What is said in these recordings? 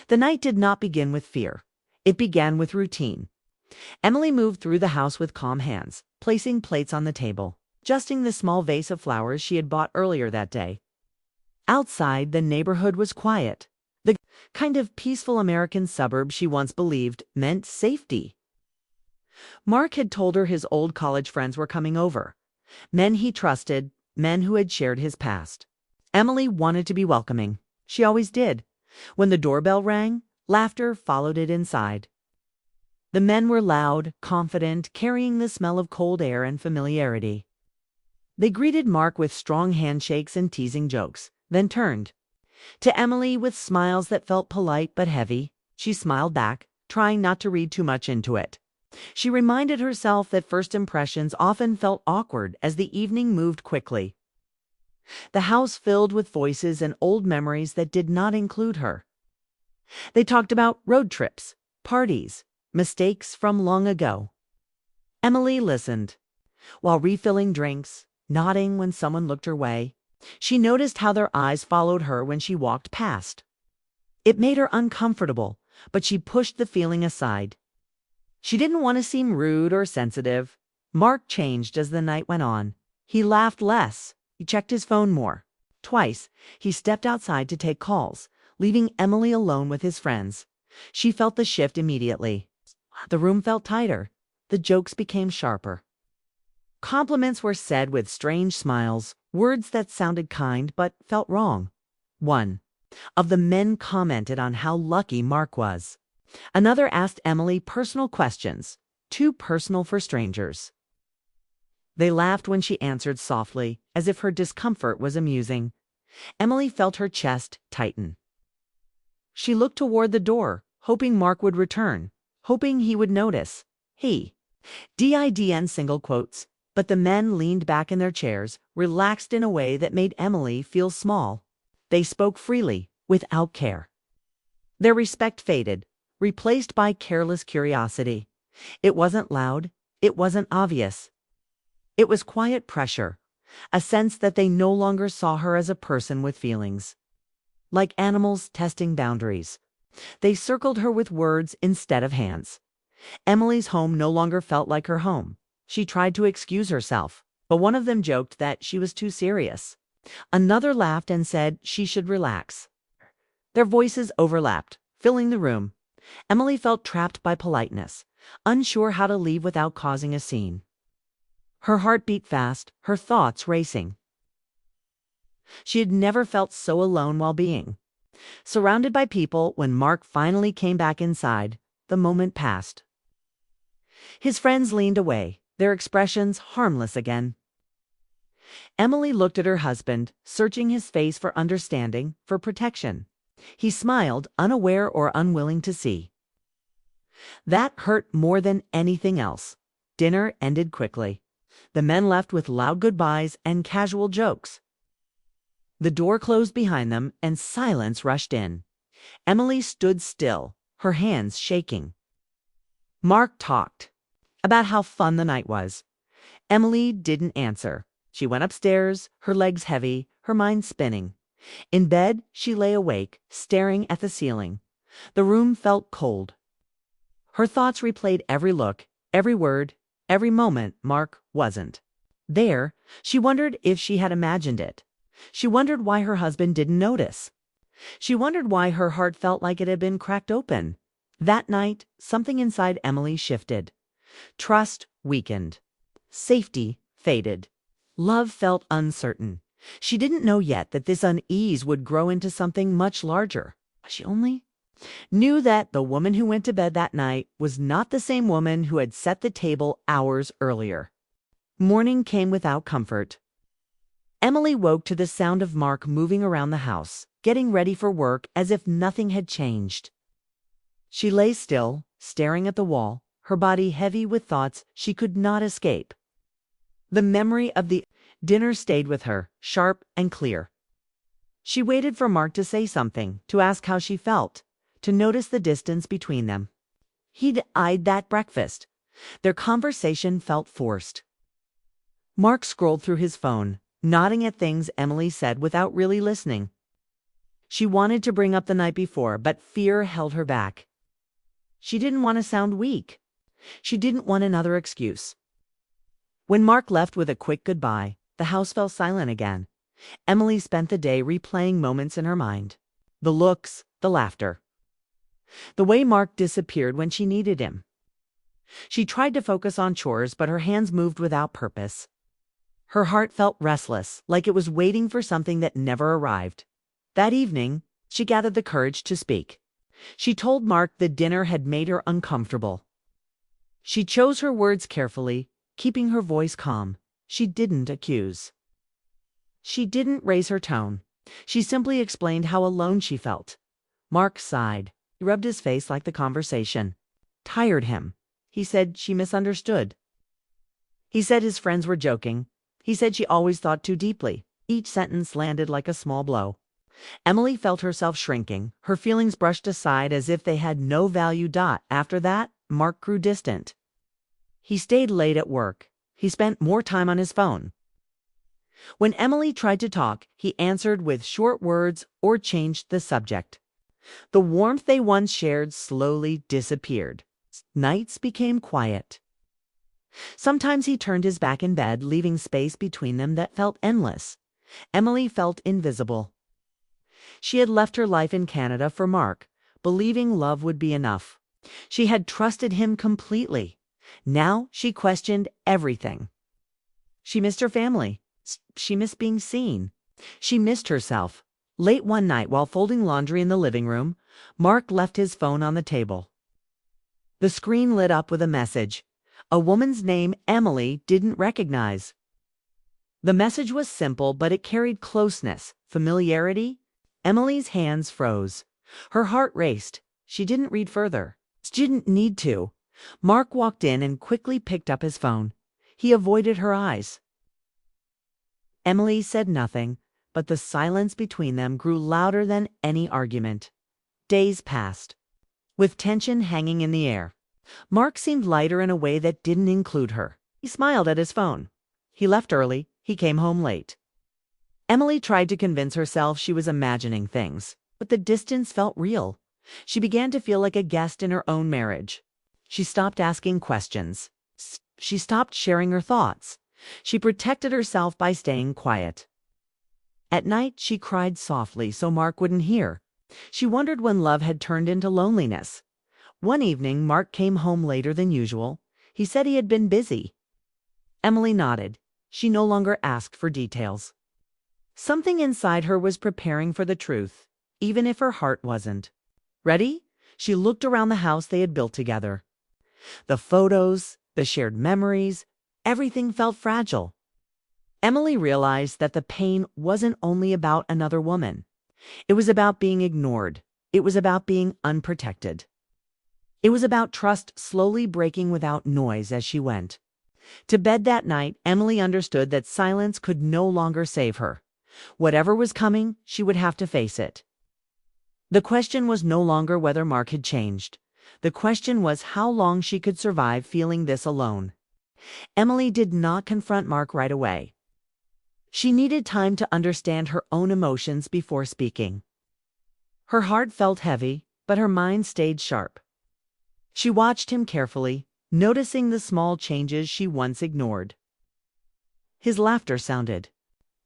The night did not begin with fear. It began with routine. Emily moved through the house with calm hands, placing plates on the table, adjusting the small vase of flowers she had bought earlier that day. Outside, the neighborhood was quiet. The kind of peaceful American suburb she once believed meant safety. Mark had told her his old college friends were coming over. Men he trusted, men who had shared his past. Emily wanted to be welcoming. She always did. When the doorbell rang, laughter followed it inside. The men were loud, confident, carrying the smell of cold air and familiarity. They greeted Mark with strong handshakes and teasing jokes, then turned to Emily with smiles that felt polite but heavy. She smiled back, trying not to read too much into it. She reminded herself that first impressions often felt awkward as the evening moved quickly. The house filled with voices and old memories that did not include her. They talked about road trips, parties, mistakes from long ago. Emily listened, while refilling drinks, nodding when someone looked her way. She noticed how their eyes followed her when she walked past. It made her uncomfortable, but she pushed the feeling aside. She didn't want to seem rude or sensitive. Mark changed as the night went on. He laughed less. He checked his phone more. Twice, he stepped outside to take calls, leaving Emily alone with his friends. She felt the shift immediately. The room felt tighter. The jokes became sharper. Compliments were said with strange smiles, words that sounded kind but felt wrong. One of the men commented on how lucky Mark was. Another asked Emily personal questions, too personal for strangers. They laughed when she answered softly, as if her discomfort was amusing. Emily felt her chest tighten. She looked toward the door, hoping Mark would return, hoping he would notice. He. DIDN single quotes. But the men leaned back in their chairs, relaxed in a way that made Emily feel small. They spoke freely, without care. Their respect faded, replaced by careless curiosity. It wasn't loud. It wasn't obvious. It was quiet pressure, a sense that they no longer saw her as a person with feelings. Like animals testing boundaries. They circled her with words instead of hands. Emily's home no longer felt like her home. She tried to excuse herself, but one of them joked that she was too serious. Another laughed and said she should relax. Their voices overlapped, filling the room. Emily felt trapped by politeness, unsure how to leave without causing a scene. Her heart beat fast, her thoughts racing. She had never felt so alone while being surrounded by people. When Mark finally came back inside, the moment passed. His friends leaned away, their expressions harmless again. Emily looked at her husband, searching his face for understanding, for protection. He smiled, unaware or unwilling to see. That hurt more than anything else. Dinner ended quickly. The men left with loud goodbyes and casual jokes. The door closed behind them and silence rushed in. Emily stood still, her hands shaking. Mark talked about how fun the night was. Emily didn't answer. She went upstairs, her legs heavy, her mind spinning. In bed, she lay awake, staring at the ceiling. The room felt cold. Her thoughts replayed every look, every word, every moment Mark wasn't there. She wondered if she had imagined it. She wondered why her husband didn't notice. She wondered why her heart felt like it had been cracked open. That night, something inside Emily shifted. Trust weakened. Safety faded. Love felt uncertain. She didn't know yet that this unease would grow into something much larger. She only knew that the woman who went to bed that night was not the same woman who had set the table hours earlier. Morning came without comfort. Emily woke to the sound of Mark moving around the house, getting ready for work as if nothing had changed. She lay still, staring at the wall, her body heavy with thoughts she could not escape. The memory of the dinner stayed with her, sharp and clear. She waited for Mark to say something, to ask how she felt, to notice the distance between them. He'd eyed that breakfast. Their conversation felt forced. Mark scrolled through his phone, nodding at things Emily said without really listening. She wanted to bring up the night before, but fear held her back. She didn't want to sound weak. She didn't want another excuse. When Mark left with a quick goodbye, the house fell silent again. Emily spent the day replaying moments in her mind. The looks, the laughter. The way Mark disappeared when she needed him. She tried to focus on chores, but her hands moved without purpose. Her heart felt restless, like it was waiting for something that never arrived. That evening, she gathered the courage to speak. She told Mark the dinner had made her uncomfortable. She chose her words carefully, keeping her voice calm. She didn't accuse. She didn't raise her tone. She simply explained how alone she felt. Mark sighed. He rubbed his face like the conversation tired him. He said she misunderstood. He said his friends were joking. He said she always thought too deeply. Each sentence landed like a small blow. Emily felt herself shrinking, her feelings brushed aside as if they had no value. After that, Mark grew distant. He stayed late at work. He spent more time on his phone. When Emily tried to talk, he answered with short words or changed the subject. The warmth they once shared slowly disappeared. Nights became quiet. Sometimes he turned his back in bed, leaving space between them that felt endless. Emily felt invisible. She had left her life in Canada for Mark, believing love would be enough. She had trusted him completely. Now she questioned everything. She missed her family. She missed being seen. She missed herself. Late one night, while folding laundry in the living room, Mark left his phone on the table. The screen lit up with a message. A woman's name Emily didn't recognize. The message was simple, but it carried closeness, familiarity. Emily's hands froze. Her heart raced. She didn't read further. She didn't need to. Mark walked in and quickly picked up his phone. He avoided her eyes. Emily said nothing, but the silence between them grew louder than any argument. Days passed, with tension hanging in the air. Mark seemed lighter in a way that didn't include her. He smiled at his phone. He left early. He came home late. Emily tried to convince herself she was imagining things, but the distance felt real. She began to feel like a guest in her own marriage. She stopped asking questions. She stopped sharing her thoughts. She protected herself by staying quiet. At night, she cried softly so Mark wouldn't hear. She wondered when love had turned into loneliness. One evening, Mark came home later than usual. He said he had been busy. Emily nodded. She no longer asked for details. Something inside her was preparing for the truth, even if her heart wasn't. Ready? She looked around the house they had built together. The photos, the shared memories, everything felt fragile. Emily realized that the pain wasn't only about another woman. It was about being ignored. It was about being unprotected. It was about trust slowly breaking without noise as she went. To bed that night, Emily understood that silence could no longer save her. Whatever was coming, she would have to face it. The question was no longer whether Mark had changed. The question was how long she could survive feeling this alone. Emily did not confront Mark right away. She needed time to understand her own emotions before speaking. Her heart felt heavy, but her mind stayed sharp. She watched him carefully, noticing the small changes she once ignored. His laughter sounded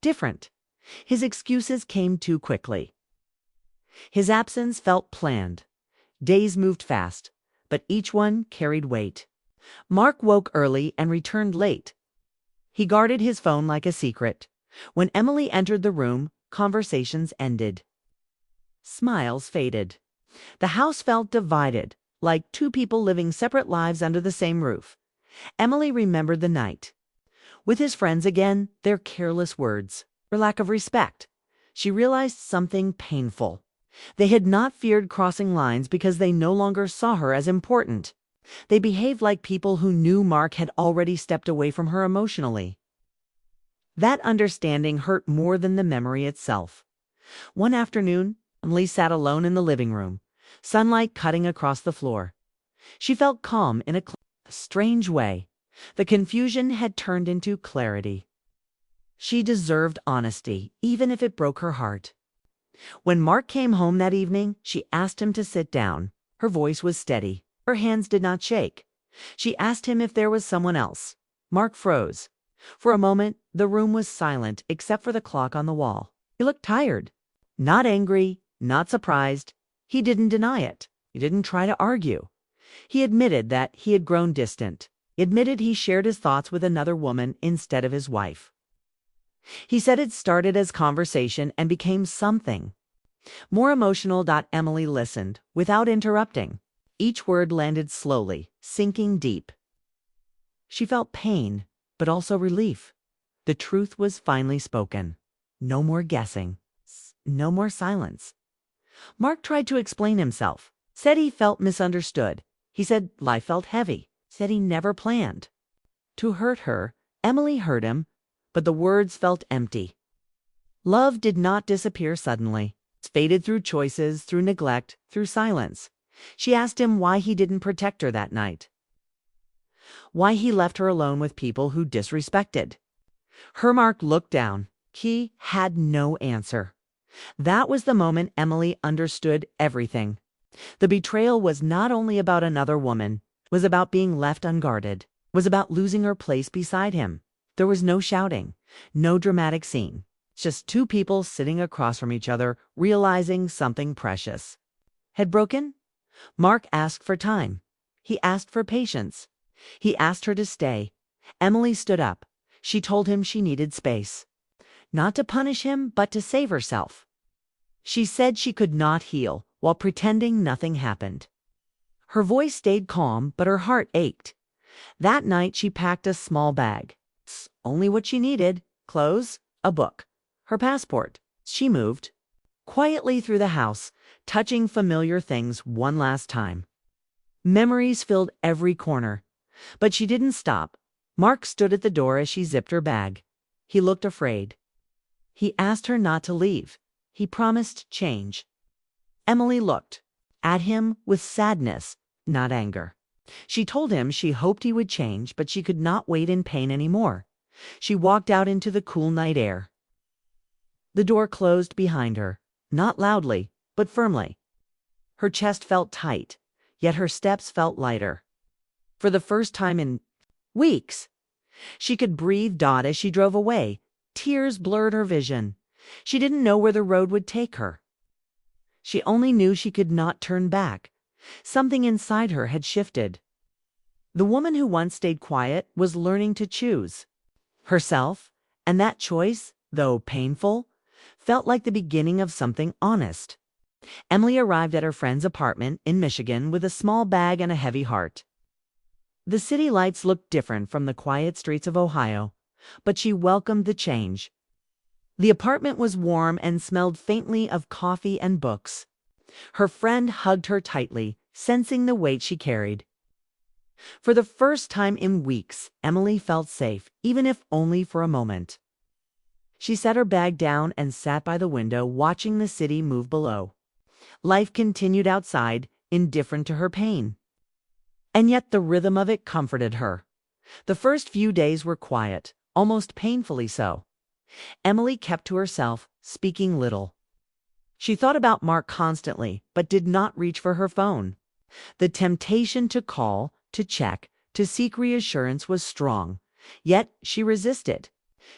different. His excuses came too quickly. His absence felt planned. Days moved fast, but each one carried weight. Mark woke early and returned late. He guarded his phone like a secret. When Emily entered the room, conversations ended. Smiles faded. The house felt divided, like two people living separate lives under the same roof. Emily remembered the night. With his friends again, their careless words, their lack of respect. She realized something painful. They had not feared crossing lines because they no longer saw her as important. They behaved like people who knew Mark had already stepped away from her emotionally. That understanding hurt more than the memory itself. One afternoon, Emily sat alone in the living room, sunlight cutting across the floor. She felt calm in a strange way. The confusion had turned into clarity. She deserved honesty, even if it broke her heart. When Mark came home that evening, she asked him to sit down. Her voice was steady. Her hands did not shake. She asked him if there was someone else. Mark froze. For a moment, the room was silent except for the clock on the wall. He looked tired. Not angry, not surprised. He didn't deny it. He didn't try to argue. He admitted that he had grown distant. He admitted he shared his thoughts with another woman instead of his wife. He said it started as conversation and became something more emotional. Emily listened, without interrupting. Each word landed slowly, sinking deep. She felt pain, but also relief. The truth was finally spoken. No more guessing. No more silence. Mark tried to explain himself. Said he felt misunderstood. He said life felt heavy. Said he never planned to hurt her. Emily heard him, but the words felt empty. Love did not disappear suddenly. It faded through choices, through neglect, through silence. She asked him why he didn't protect her that night. Why he left her alone with people who disrespected her. Mark looked down. He had no answer. That was the moment Emily understood everything. The betrayal was not only about another woman, was about being left unguarded, was about losing her place beside him. There was no shouting, no dramatic scene. Just two people sitting across from each other, realizing something precious had broken. Mark asked for time. He asked for patience. He asked her to stay. Emily stood up. She told him she needed space. Not to punish him, but to save herself. She said she could not heal while pretending nothing happened. Her voice stayed calm, but her heart ached. That night she packed a small bag. Only what she needed: clothes, a book, her passport. She moved quietly through the house, touching familiar things one last time. Memories filled every corner, but she didn't stop. Mark stood at the door as she zipped her bag. He looked afraid. He asked her not to leave. He promised change. Emily looked at him with sadness, not anger. She told him she hoped he would change, but she could not wait in pain anymore. She walked out into the cool night air. The door closed behind her, not loudly, but firmly. Her chest felt tight, yet her steps felt lighter. For the first time in weeks, she could breathe. As she drove away, tears blurred her vision. She didn't know where the road would take her. She only knew she could not turn back. Something inside her had shifted. The woman who once stayed quiet was learning to choose herself, and that choice, though painful, felt like the beginning of something honest. Emily arrived at her friend's apartment in Michigan with a small bag and a heavy heart. The city lights looked different from the quiet streets of Ohio, but she welcomed the change. The apartment was warm and smelled faintly of coffee and books. Her friend hugged her tightly, sensing the weight she carried. For the first time in weeks, Emily felt safe, even if only for a moment. She set her bag down and sat by the window, watching the city move below. Life continued outside, indifferent to her pain. And yet the rhythm of it comforted her. The first few days were quiet, almost painfully so. Emily kept to herself, speaking little. She thought about Mark constantly, but did not reach for her phone. The temptation to call, to check, to seek reassurance was strong, yet she resisted.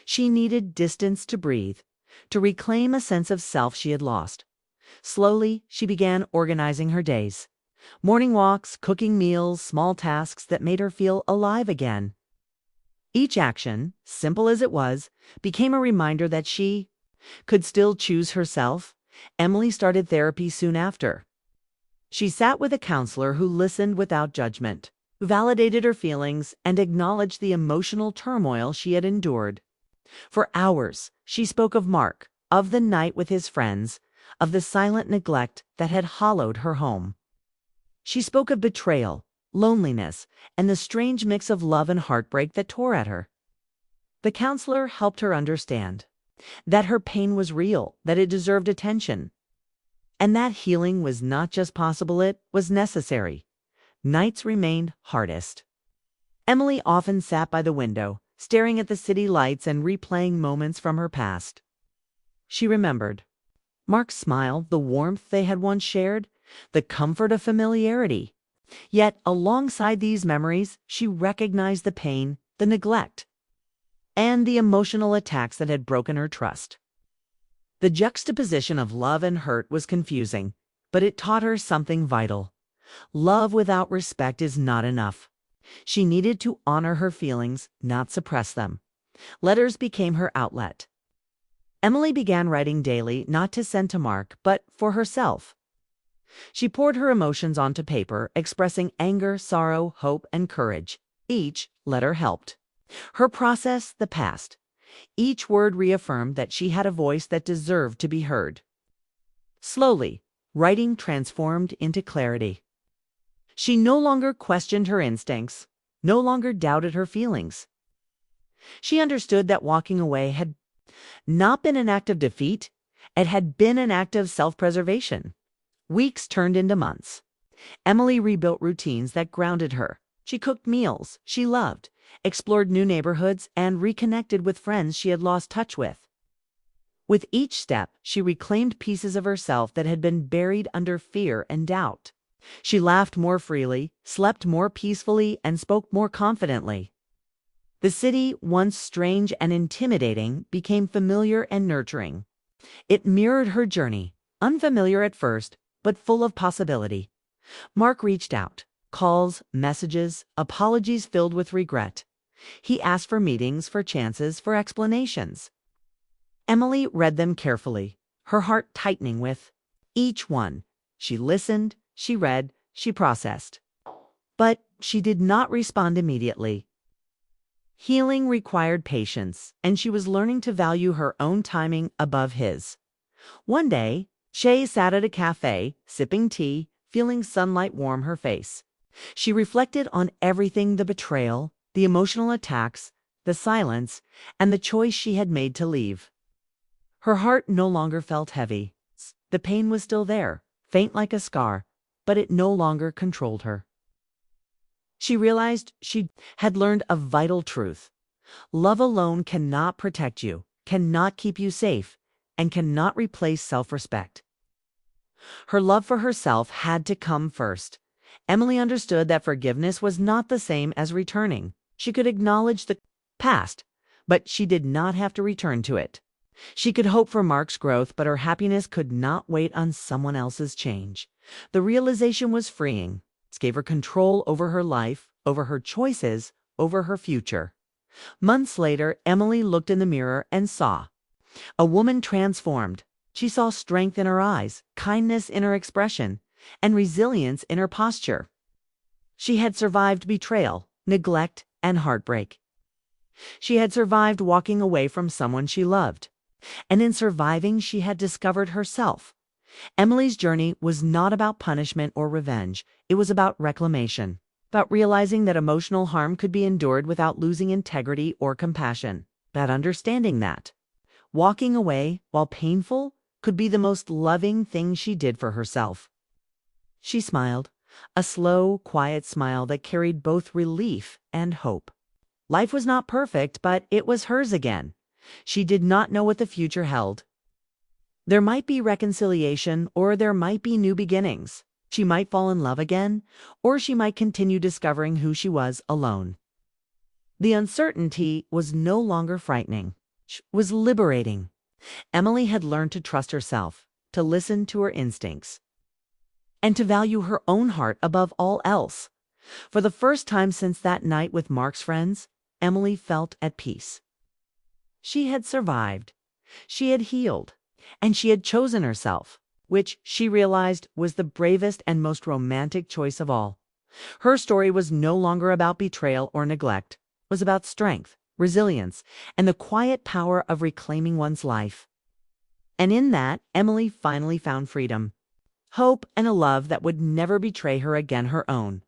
She needed distance to breathe, to reclaim a sense of self she had lost. Slowly, she began organizing her days. Morning walks, cooking meals, small tasks that made her feel alive again. Each action, simple as it was, became a reminder that she could still choose herself. Emily started therapy soon after. She sat with a counselor who listened without judgment, who validated her feelings and acknowledged the emotional turmoil she had endured. For hours, she spoke of Mark, of the night with his friends, of the silent neglect that had hollowed her home. She spoke of betrayal, loneliness, and the strange mix of love and heartbreak that tore at her. The counselor helped her understand that her pain was real, that it deserved attention, and that healing was not just possible, it was necessary. Nights remained hardest. Emily often sat by the window, staring at the city lights and replaying moments from her past. She remembered Mark's smile, the warmth they had once shared, the comfort of familiarity. Yet, alongside these memories, she recognized the pain, the neglect, and the emotional attacks that had broken her trust. The juxtaposition of love and hurt was confusing, but it taught her something vital. Love without respect is not enough. She needed to honor her feelings, not suppress them. Letters became her outlet. Emily began writing daily, not to send to Mark, but for herself. She poured her emotions onto paper, expressing anger, sorrow, hope, and courage. Each letter helped. Her process, the past. Each word reaffirmed that she had a voice that deserved to be heard. Slowly, writing transformed into clarity. She no longer questioned her instincts, no longer doubted her feelings. She understood that walking away had not been an act of defeat, it had been an act of self-preservation. Weeks turned into months. Emily rebuilt routines that grounded her. She cooked meals she loved, explored new neighborhoods, and reconnected with friends she had lost touch with. With each step, she reclaimed pieces of herself that had been buried under fear and doubt. She laughed more freely, slept more peacefully, and spoke more confidently. The city, once strange and intimidating, became familiar and nurturing. It mirrored her journey, unfamiliar at first, but full of possibility. Mark reached out. Calls, messages, apologies filled with regret. He asked for meetings, for chances, for explanations. Emily read them carefully, her heart tightening with each one. She listened, she read, she processed. But she did not respond immediately. Healing required patience, and she was learning to value her own timing above his. One day, Shay sat at a cafe, sipping tea, feeling sunlight warm her face. She reflected on everything: the betrayal, the emotional attacks, the silence, and the choice she had made to leave. Her heart no longer felt heavy. The pain was still there, faint like a scar, but it no longer controlled her. She realized she had learned a vital truth. Love alone cannot protect you, cannot keep you safe, and cannot replace self-respect. Her love for herself had to come first. Emily understood that forgiveness was not the same as returning. She could acknowledge the past, but she did not have to return to it. She could hope for Mark's growth, but her happiness could not wait on someone else's change. The realization was freeing. It gave her control over her life, over her choices, over her future. Months later, Emily looked in the mirror and saw a woman transformed. She saw strength in her eyes, kindness in her expression, and resilience in her posture. She had survived betrayal, neglect, and heartbreak. She had survived walking away from someone she loved. And in surviving, she had discovered herself. Emily's journey was not about punishment or revenge. It was about reclamation, about realizing that emotional harm could be endured without losing integrity or compassion, about understanding that walking away, while painful, could be the most loving thing she did for herself. She smiled, a slow, quiet smile that carried both relief and hope. Life was not perfect, but it was hers again. She did not know what the future held. There might be reconciliation, or there might be new beginnings. She might fall in love again, or she might continue discovering who she was alone. The uncertainty was no longer frightening. It was liberating. Emily had learned to trust herself, to listen to her instincts, and to value her own heart above all else. For the first time since that night with Mark's friends, Emily felt at peace. She had survived, she had healed, and she had chosen herself, which she realized was the bravest and most romantic choice of all. Her story was no longer about betrayal or neglect. It was about strength, resilience, and the quiet power of reclaiming one's life. And in that, Emily finally found freedom, hope, and a love that would never betray her again, her own.